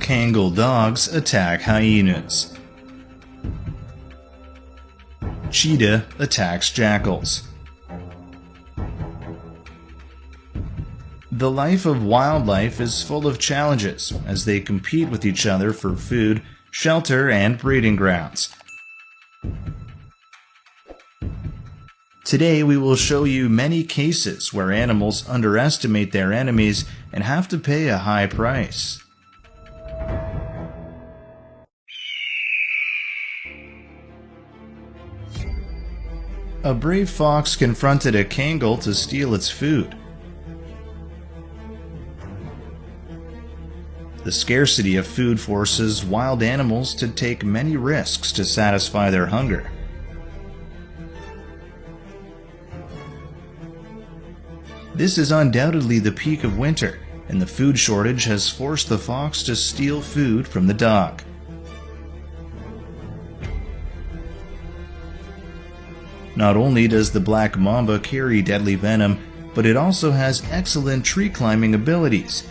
Kangal dogs attack hyenas. Cheetah attacks jackals. The life of wildlife is full of challenges as they compete with each other for food, shelter, and breeding grounds. Today we will show you many cases where animals underestimate their enemies and have to pay a high price. A brave fox confronted a Kangal to steal its food. The scarcity of food forces wild animals to take many risks to satisfy their hunger. This is undoubtedly the peak of winter, and the food shortage has forced the fox to steal food from the dog. Not only does the black mamba carry deadly venom, but it also has excellent tree climbing abilities.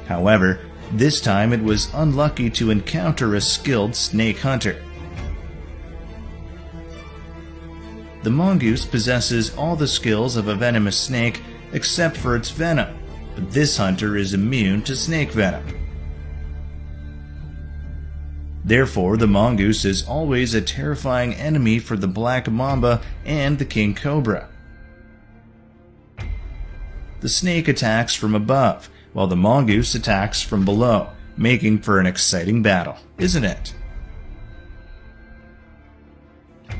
However, this time it was unlucky to encounter a skilled snake hunter. The mongoose possesses all the skills of a venomous snake except for its venom, but this hunter is immune to snake venom. Therefore, the mongoose is always a terrifying enemy for the black mamba and the king cobra. The snake attacks from above, while the mongoose attacks from below, making for an exciting battle, isn't it?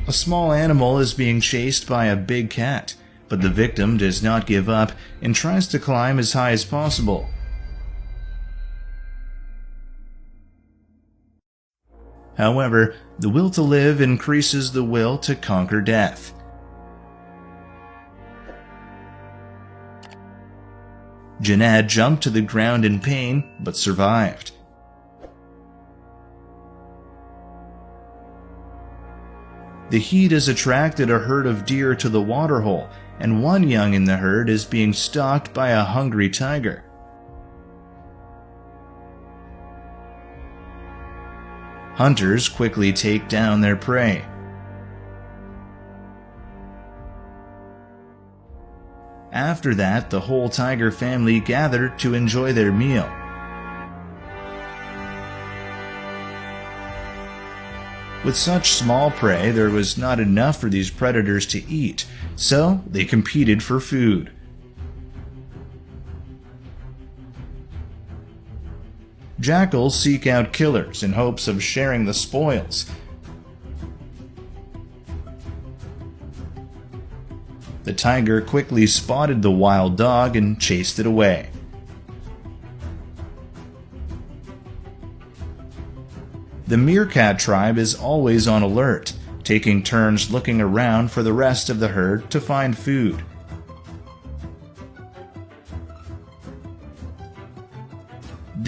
A small animal is being chased by a big cat, but the victim does not give up and tries to climb as high as possible. However, the will to live increases the will to conquer death. Janned jumped to the ground in pain, but survived. The heat has attracted a herd of deer to the waterhole, and one young in the herd is being stalked by a hungry tiger. Hunters quickly take down their prey. After that, the whole tiger family gathered to enjoy their meal. With such small prey, there was not enough for these predators to eat, so they competed for food. Jackals seek out killers in hopes of sharing the spoils. The tiger quickly spotted the wild dog and chased it away. The meerkat tribe is always on alert, taking turns looking around for the rest of the herd to find food.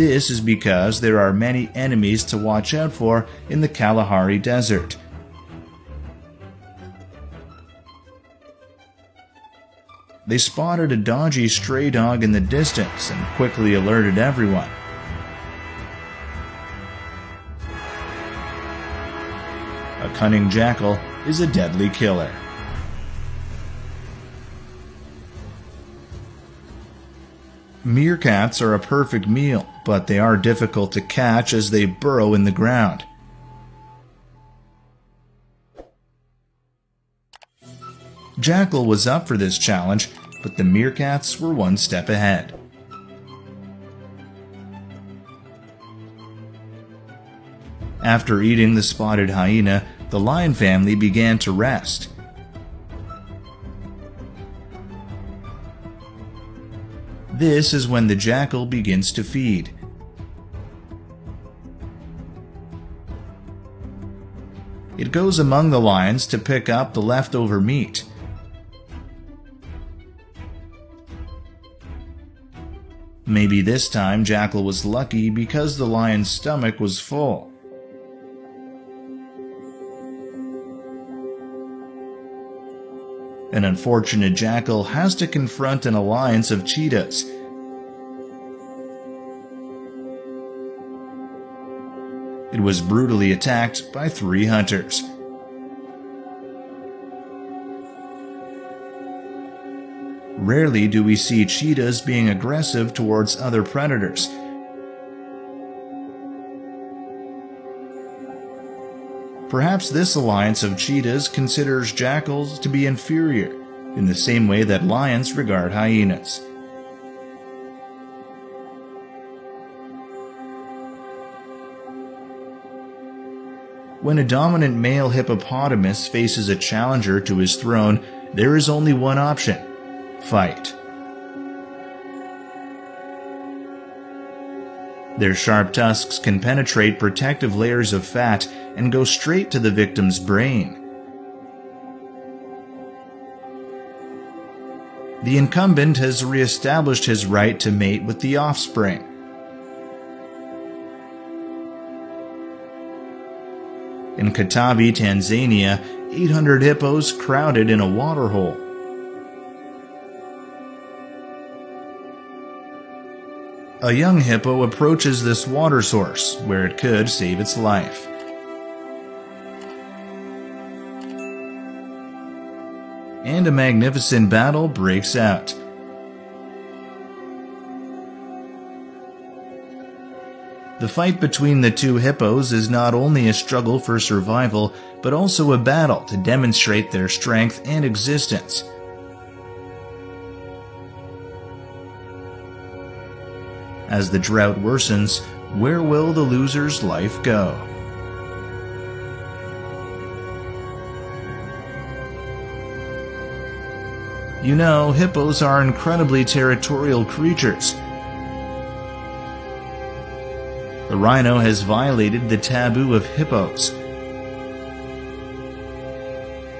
This is because there are many enemies to watch out for in the Kalahari Desert. They spotted a dodgy stray dog in the distance and quickly alerted everyone. A cunning jackal is a deadly killer. Meerkats are a perfect meal, but they are difficult to catch as they burrow in the ground. Jackal was up for this challenge, but the meerkats were one step ahead. After eating the spotted hyena, the lion family began to rest. This is when the jackal begins to feed. It goes among the lions to pick up the leftover meat. Maybe this time Jackal was lucky because the lion's stomach was full. An unfortunate jackal has to confront an alliance of cheetahs. It was brutally attacked by 3 hunters. Rarely do we see cheetahs being aggressive towards other predators. Perhaps this alliance of cheetahs considers jackals to be inferior, in the same way that lions regard hyenas. When a dominant male hippopotamus faces a challenger to his throne, there is only one option: fight. Their sharp tusks can penetrate protective layers of fat and go straight to the victim's brain. The incumbent has re-established his right to mate with the offspring. In Katavi, Tanzania, 800 hippos crowded in a waterhole. A young hippo approaches this water source, where it could save its life. And a magnificent battle breaks out. The fight between the 2 hippos is not only a struggle for survival, but also a battle to demonstrate their strength and existence. As the drought worsens, where will the loser's life go? You know, hippos are incredibly territorial creatures. The rhino has violated the taboo of hippos.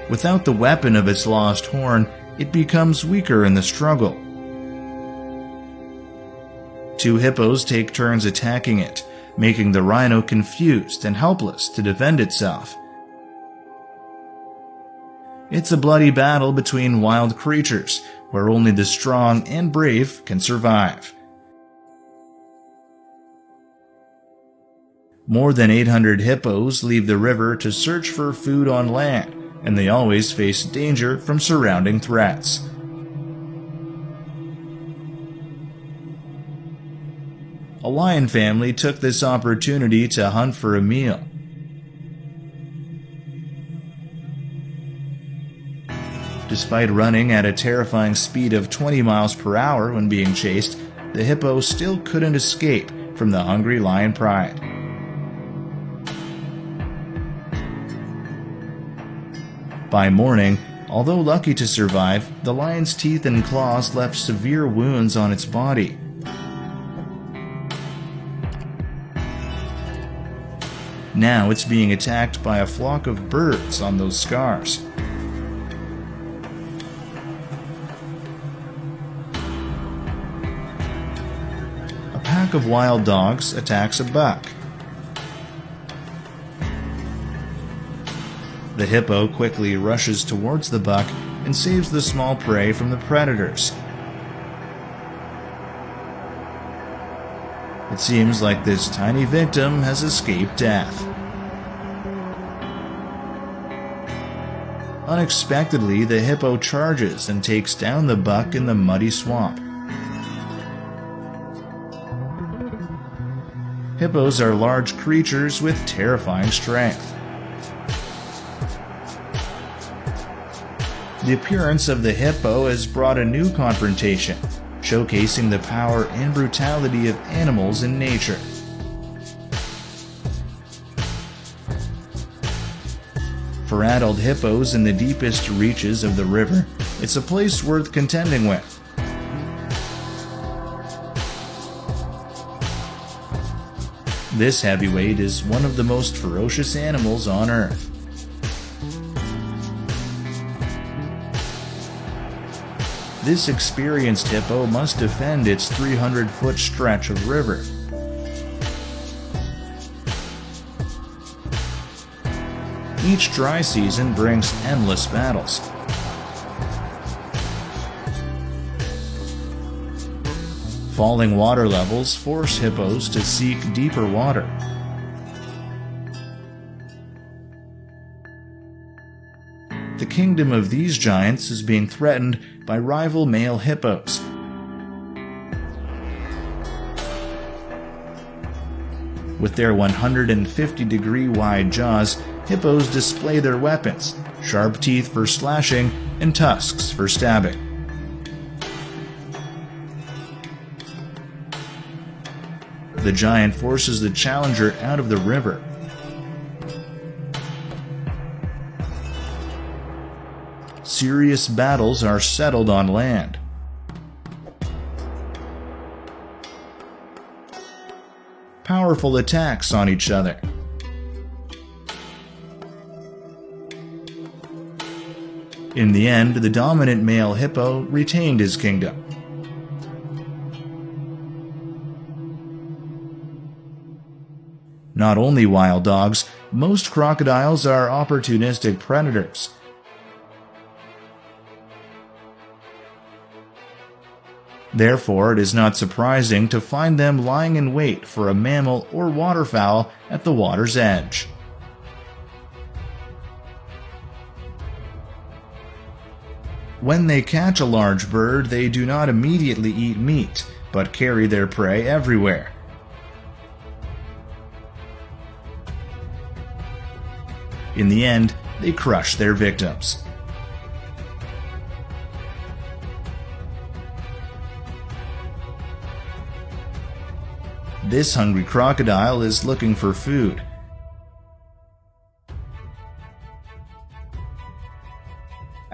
Without the weapon of its lost horn, it becomes weaker in the struggle. 2 hippos take turns attacking it, making the rhino confused and helpless to defend itself. It's a bloody battle between wild creatures, where only the strong and brave can survive. More than 800 hippos leave the river to search for food on land, and they always face danger from surrounding threats. A lion family took this opportunity to hunt for a meal. Despite running at a terrifying speed of 20 miles per hour when being chased, the hippo still couldn't escape from the hungry lion pride. By morning, although lucky to survive, the lion's teeth and claws left severe wounds on its body. Now it's being attacked by a flock of birds on those scars. A pack of wild dogs attacks a buck. The hippo quickly rushes towards the buck and saves the small prey from the predators. It seems like this tiny victim has escaped death. Unexpectedly, the hippo charges and takes down the buck in the muddy swamp. Hippos are large creatures with terrifying strength. The appearance of the hippo has brought a new confrontation, showcasing the power and brutality of animals in nature. For adult hippos in the deepest reaches of the river, it's a place worth contending with. This heavyweight is one of the most ferocious animals on Earth. This experienced hippo must defend its 300-foot stretch of river. Each dry season brings endless battles. Falling water levels force hippos to seek deeper water. the kingdom of these giants is being threatened by rival male hippos. With their 150-degree wide jaws, hippos display their weapons, sharp teeth for slashing and tusks for stabbing. The giant forces the challenger out of the river. Serious battles are settled on land. Powerful attacks on each other. In the end, the dominant male hippo retained his kingdom. Not only wild dogs, most crocodiles are opportunistic predators. Therefore, it is not surprising to find them lying in wait for a mammal or waterfowl at the water's edge. When they catch a large bird, they do not immediately eat meat, but carry their prey everywhere. In the end, they crush their victims. This hungry crocodile is looking for food.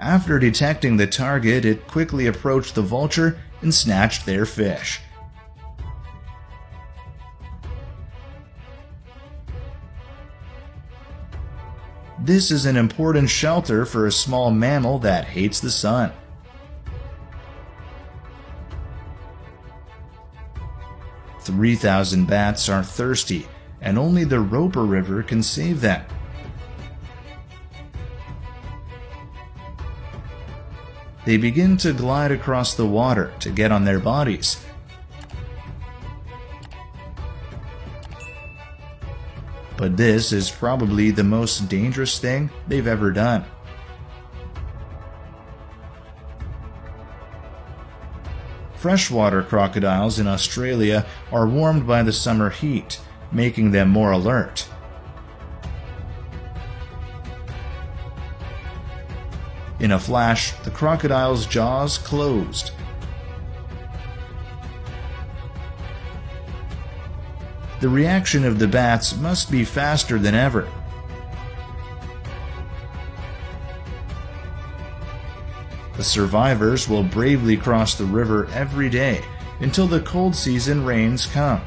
After detecting the target, it quickly approached the vulture and snatched their fish. This is an important shelter for a small mammal that hates the sun. "3,000 bats are thirsty, and only the Roper River can save them." They begin to glide across the water to get on their bodies. But this is probably the most dangerous thing they've ever done. Freshwater crocodiles in Australia are warmed by the summer heat, making them more alert. In a flash, the crocodile's jaws closed. The reaction of the bats must be faster than ever. The survivors will bravely cross the river every day until the cold season rains come.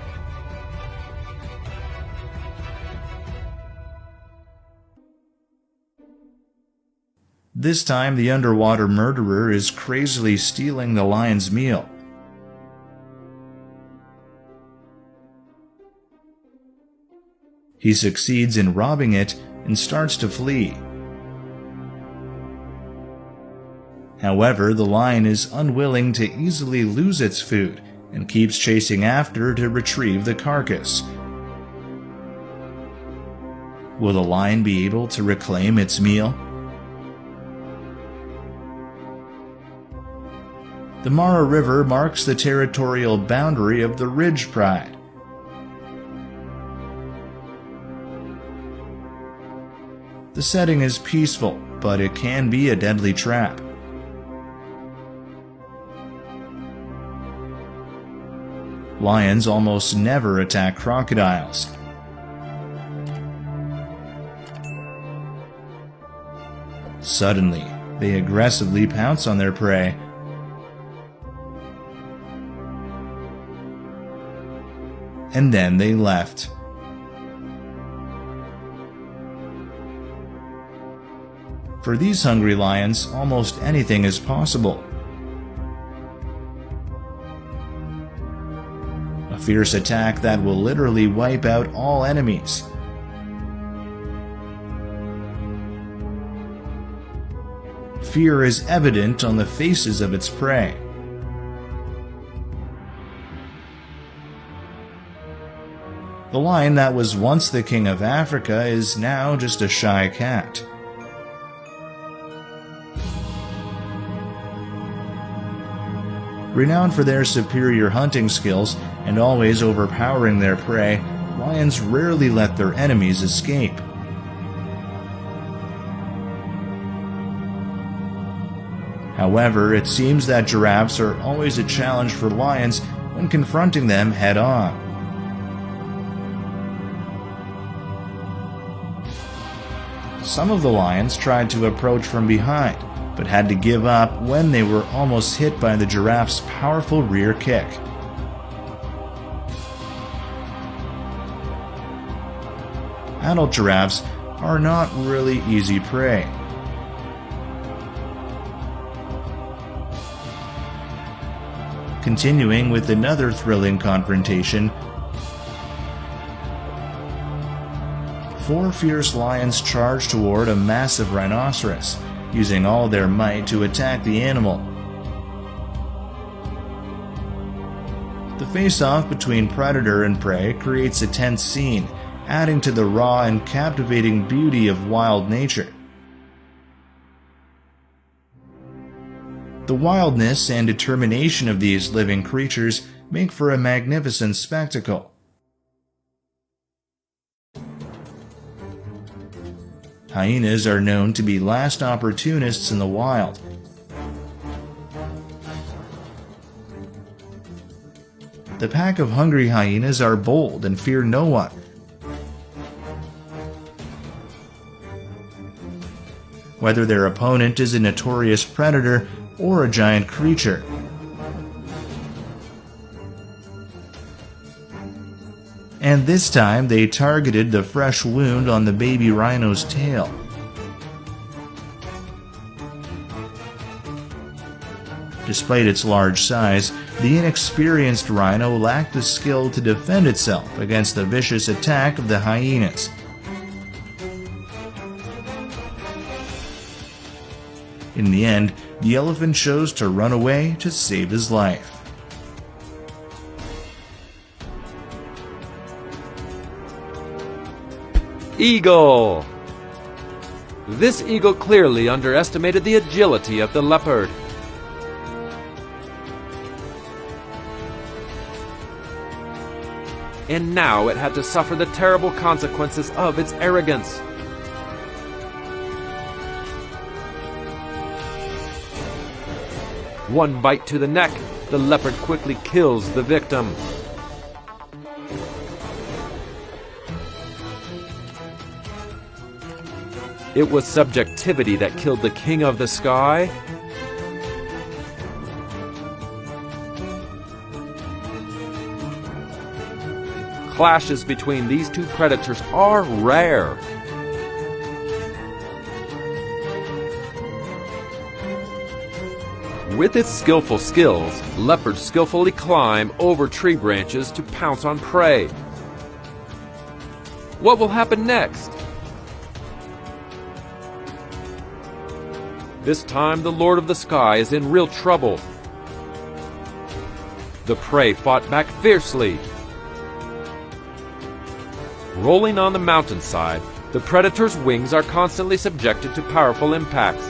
This time, the underwater murderer is crazily stealing the lion's meal. He succeeds in robbing it and starts to flee. However, the lion is unwilling to easily lose its food and keeps chasing after to retrieve the carcass. Will the lion be able to reclaim its meal? The Mara River marks the territorial boundary of the Ridge Pride. The setting is peaceful, but it can be a deadly trap. Lions almost never attack crocodiles. Suddenly, they aggressively pounce on their prey. And then they left. For these hungry lions, almost anything is possible. A fierce attack that will literally wipe out all enemies. Fear is evident on the faces of its prey. The lion that was once the king of Africa is now just a shy cat. Renowned for their superior hunting skills and always overpowering their prey, lions rarely let their enemies escape. However, it seems that giraffes are always a challenge for lions when confronting them head-on. Some of the lions tried to approach from behind, but had to give up when they were almost hit by the giraffe's powerful rear kick. Adult giraffes are not really easy prey. Continuing with another thrilling confrontation, 4 fierce lions charge toward a massive rhinoceros, using all their might to attack the animal. The face-off between predator and prey creates a tense scene, adding to the raw and captivating beauty of wild nature. The wildness and determination of these living creatures make for a magnificent spectacle. Hyenas are known to be last opportunists in the wild. The pack of hungry hyenas are bold and fear no one. Whether their opponent is a notorious predator or a giant creature. And this time they targeted the fresh wound on the baby rhino's tail. Despite its large size, the inexperienced rhino lacked the skill to defend itself against the vicious attack of the hyenas. In the end, the elephant chose to run away to save his life. Eagle! This eagle clearly underestimated the agility of the leopard. And now it had to suffer the terrible consequences of its arrogance. One bite to the neck, the leopard quickly kills the victim. It was subjectivity that killed the king of the sky. Clashes between these two predators are rare. With its skillful skills, leopards skillfully climb over tree branches to pounce on prey. What will happen next? This time the Lord of the Sky is in real trouble. The prey fought back fiercely. Rolling on the mountainside, the predator's wings are constantly subjected to powerful impacts.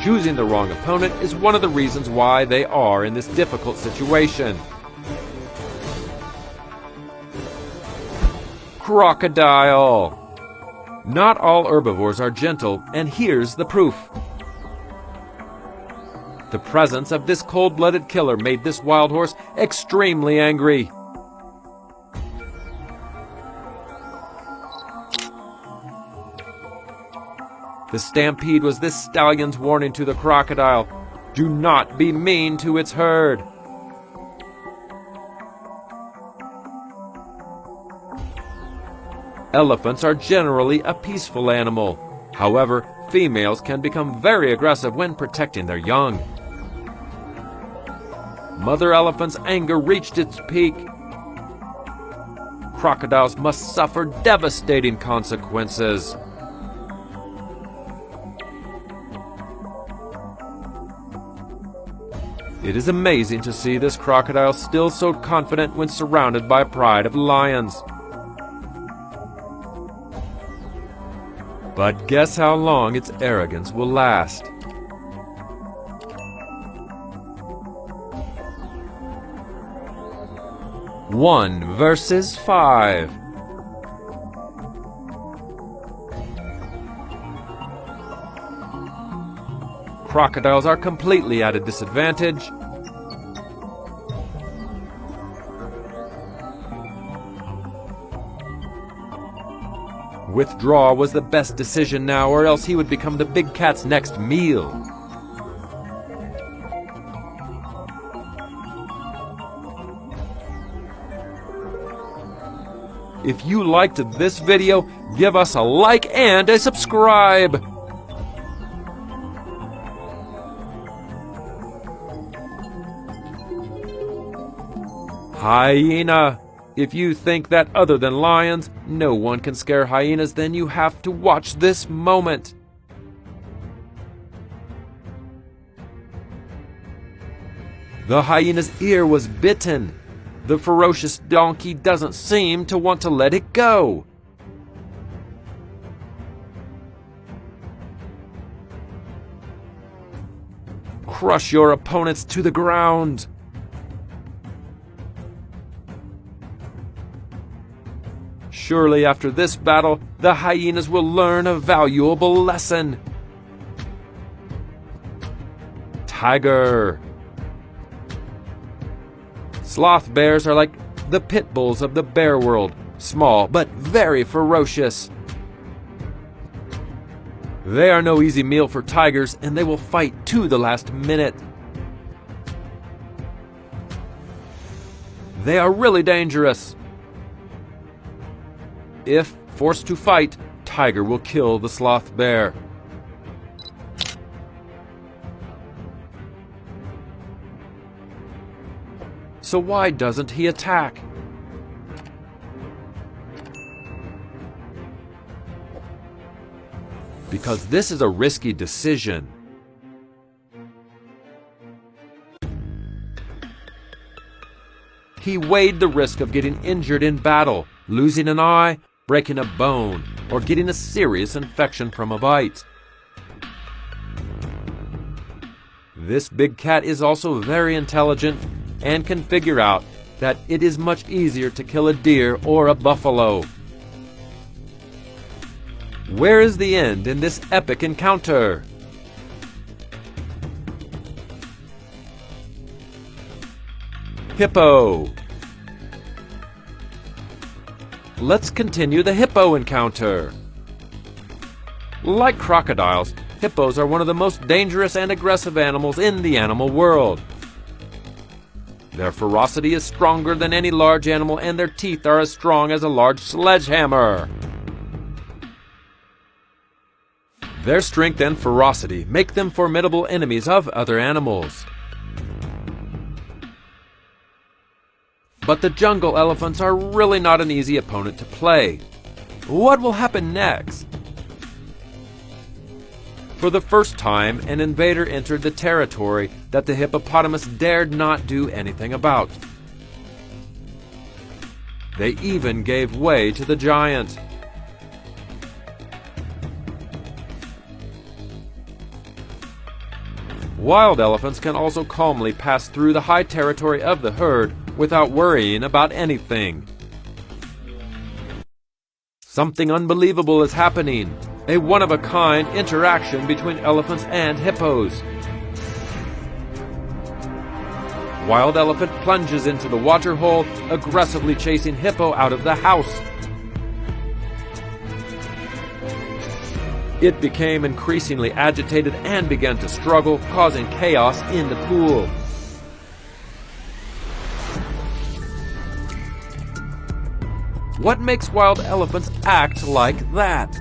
Choosing the wrong opponent is one of the reasons why they are in this difficult situation. Crocodile! Not all herbivores are gentle, and here's the proof. The presence of this cold-blooded killer made this wild horse extremely angry. The stampede was this stallion's warning to the crocodile. Do not be mean to its herd. Elephants are generally a peaceful animal. However, females can become very aggressive when protecting their young. Mother elephant's anger reached its peak. Crocodiles must suffer devastating consequences. It is amazing to see this crocodile still so confident when surrounded by a pride of lions. But guess how long its arrogance will last. One versus 5. Crocodiles are completely at a disadvantage. Withdraw was the best decision now, or else he would become the big cat's next meal. If you liked this video, give us a like and a subscribe. Hyena. If you think that other than lions, no one can scare hyenas, then you have to watch this moment. The hyena's ear was bitten. The ferocious donkey doesn't seem to want to let it go. Crush your opponents to the ground. Surely after this battle, the hyenas will learn a valuable lesson. Tiger. Sloth bears are like the pit bulls of the bear world, small but very ferocious. They are no easy meal for tigers, and they will fight to the last minute. They are really dangerous. If forced to fight, tiger will kill the sloth bear. So why doesn't he attack? Because this is a risky decision. He weighed the risk of getting injured in battle, losing an eye, breaking a bone, or getting a serious infection from a bite. This big cat is also very intelligent and can figure out that it is much easier to kill a deer or a buffalo. Where is the end in this epic encounter? Hippo. Let's continue the hippo encounter. Like crocodiles, hippos are one of the most dangerous and aggressive animals in the animal world. Their ferocity is stronger than any large animal, and their teeth are as strong as a large sledgehammer. Their strength and ferocity make them formidable enemies of other animals. But the jungle elephants are really not an easy opponent to play. What will happen next? For the first time, an invader entered the territory that the hippopotamus dared not do anything about. They even gave way to the giant. Wild elephants can also calmly pass through the high territory of the herd without worrying about anything. Something unbelievable is happening. A one-of-a-kind interaction between elephants and hippos. Wild elephant plunges into the water hole, aggressively chasing hippo out of the house. It became increasingly agitated and began to struggle, causing chaos in the pool. What makes wild elephants act like that?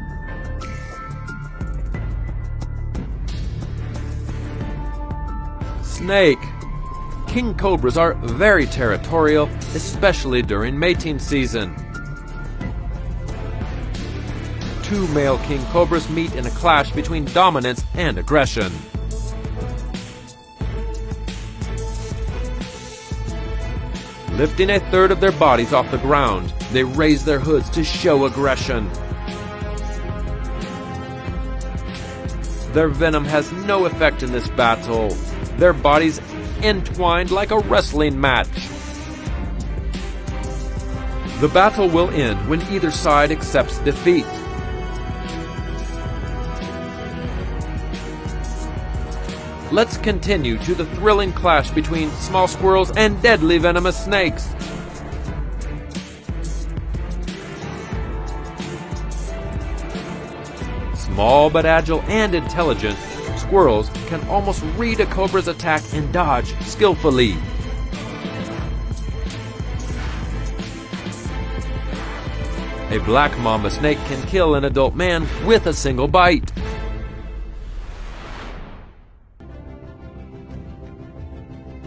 Snake. King cobras are very territorial, especially during mating season. Two male king cobras meet in a clash between dominance and aggression. Lifting a third of their bodies off the ground, they raise their hoods to show aggression. Their venom has no effect in this battle. Their bodies entwined like a wrestling match. The battle will end when either side accepts defeat. Let's continue to the thrilling clash between small squirrels and deadly venomous snakes. Small but agile and intelligent, squirrels can almost read a cobra's attack and dodge skillfully. A black mamba snake can kill an adult man with a single bite.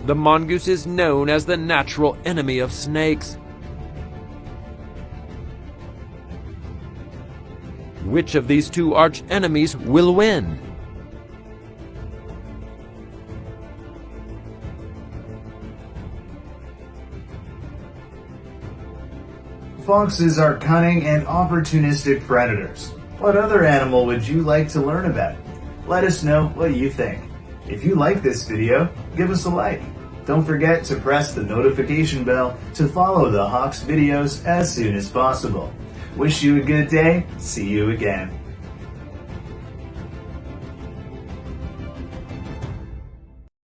The mongoose is known as the natural enemy of snakes. Which of these two arch enemies will win? Foxes are cunning and opportunistic predators. What other animal would you like to learn about? Let us know what you think. If you like this video, give us a like. Don't forget to press the notification bell to follow the Hawks videos as soon as possible. Wish you a good day. See you again.